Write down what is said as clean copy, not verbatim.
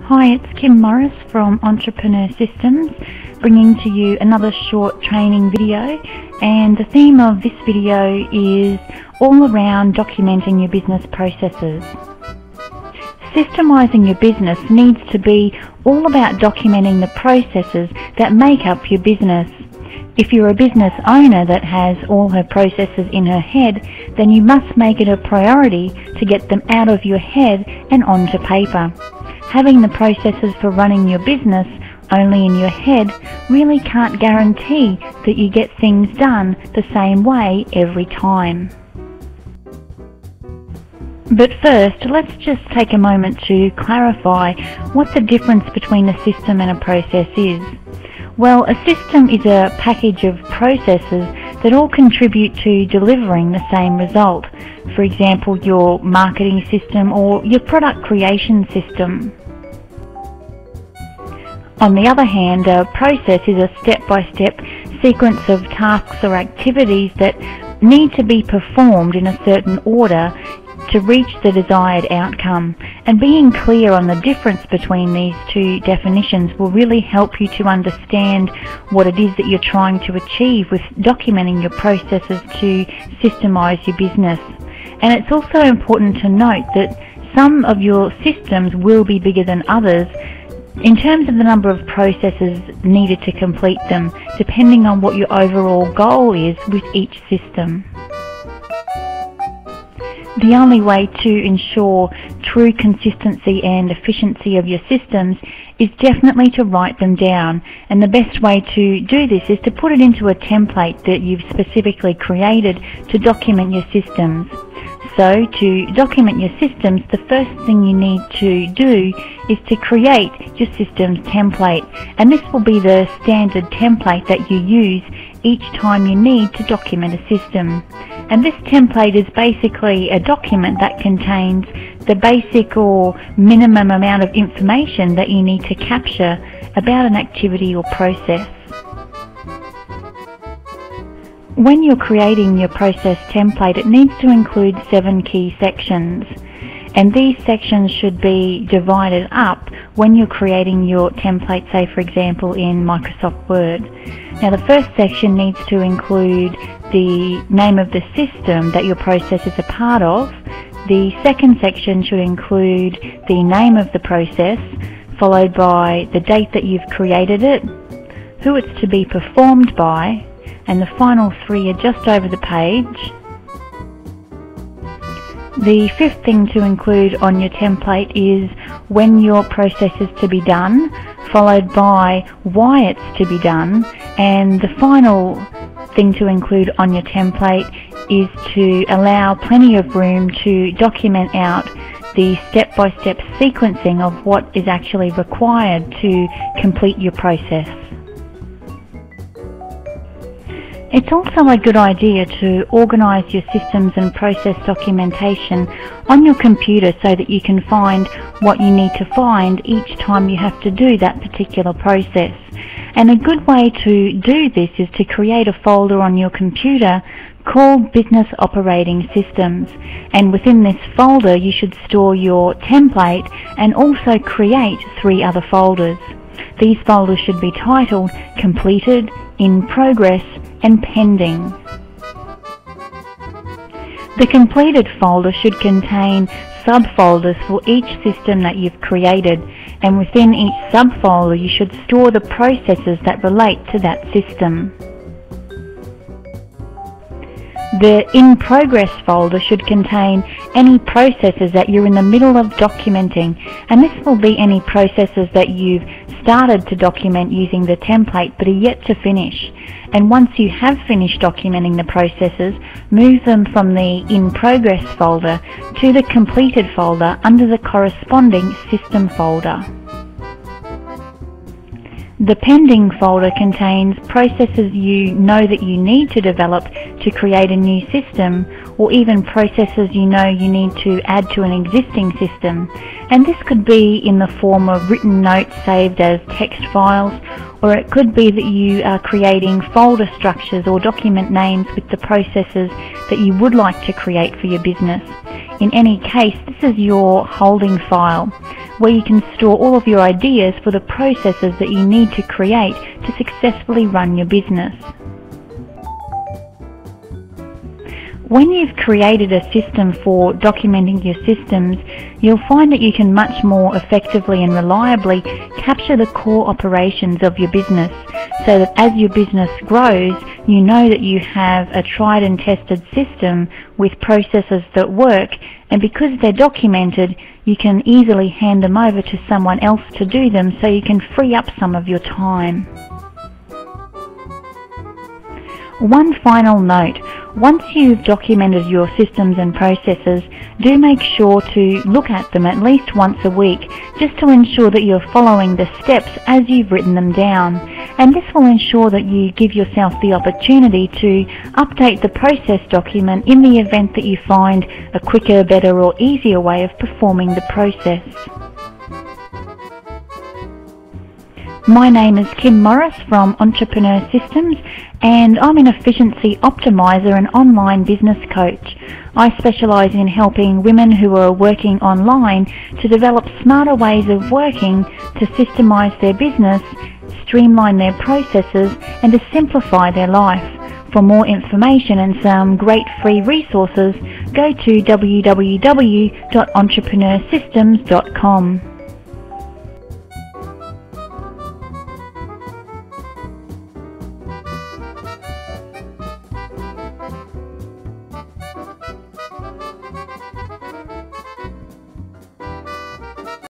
Hi, it's Kim Morris from Entrepreneur Systems, bringing to you another short training video, and the theme of this video is all around documenting your business processes. Systemizing your business needs to be all about documenting the processes that make up your business. If you're a business owner that has all her processes in her head, then you must make it a priority to get them out of your head and onto paper. Having the processes for running your business only in your head really can't guarantee that you get things done the same way every time. But first, let's just take a moment to clarify what the difference between a system and a process is. Well, a system is a package of processes that all contribute to delivering the same result. For example, your marketing system or your product creation system. On the other hand, a process is a step-by-step sequence of tasks or activities that need to be performed in a certain order to reach the desired outcome, and being clear on the difference between these two definitions will really help you to understand what it is that you're trying to achieve with documenting your processes to systemize your business. And it's also important to note that some of your systems will be bigger than others in terms of the number of processes needed to complete them, depending on what your overall goal is with each system. The only way to ensure true consistency and efficiency of your systems is definitely to write them down, and the best way to do this is to put it into a template that you've specifically created to document your systems. So, to document your systems, the first thing you need to do is to create your systems template, and this will be the standard template that you use each time you need to document a system. And this template is basically a document that contains the basic or minimum amount of information that you need to capture about an activity or process. When you're creating your process template, it needs to include 7 key sections. And these sections should be divided up when you're creating your template, say for example in Microsoft Word. Now the first section needs to include the name of the system that your process is a part of. The second section should include the name of the process, followed by the date that you've created it, who it's to be performed by, and the final 3 are just over the page. The fifth thing to include on your template is when your process is to be done, followed by why it's to be done, and the final thing to include on your template is to allow plenty of room to document out the step-by-step sequencing of what is actually required to complete your process. It's also a good idea to organize your systems and process documentation on your computer so that you can find what you need to find each time you have to do that particular process. And a good way to do this is to create a folder on your computer called Business Operating Systems, and within this folder you should store your template and also create 3 other folders. These folders should be titled Completed, In Progress, and Pending. The completed folder should contain subfolders for each system that you've created, and within each subfolder you should store the processes that relate to that system. The In Progress folder should contain any processes that you're in the middle of documenting, and this will be any processes that you've started to document using the template but are yet to finish. And once you have finished documenting the processes, move them from the In Progress folder to the Completed folder under the corresponding System folder. The Pending folder contains processes you know that you need to develop to create a new system, or even processes you know you need to add to an existing system. And this could be in the form of written notes saved as text files, or it could be that you are creating folder structures or document names with the processes that you would like to create for your business. In any case, this is your holding file, where you can store all of your ideas for the processes that you need to create to successfully run your business. When you've created a system for documenting your systems, you'll find that you can much more effectively and reliably capture the core operations of your business, so that as your business grows, you know that you have a tried and tested system with processes that work, and because they're documented, you can easily hand them over to someone else to do them, so you can free up some of your time. One final note: once you've documented your systems and processes, do make sure to look at them at least once a week, just to ensure that you're following the steps as you've written them down. And this will ensure that you give yourself the opportunity to update the process document in the event that you find a quicker, better or easier way of performing the process. My name is Kim Morris from Entrepreneur Systems, and I'm an efficiency optimizer and online business coach. I specialise in helping women who are working online to develop smarter ways of working, to systemize their business, streamline their processes, and to simplify their life. For more information and some great free resources, go to www.entrepreneursystems.com.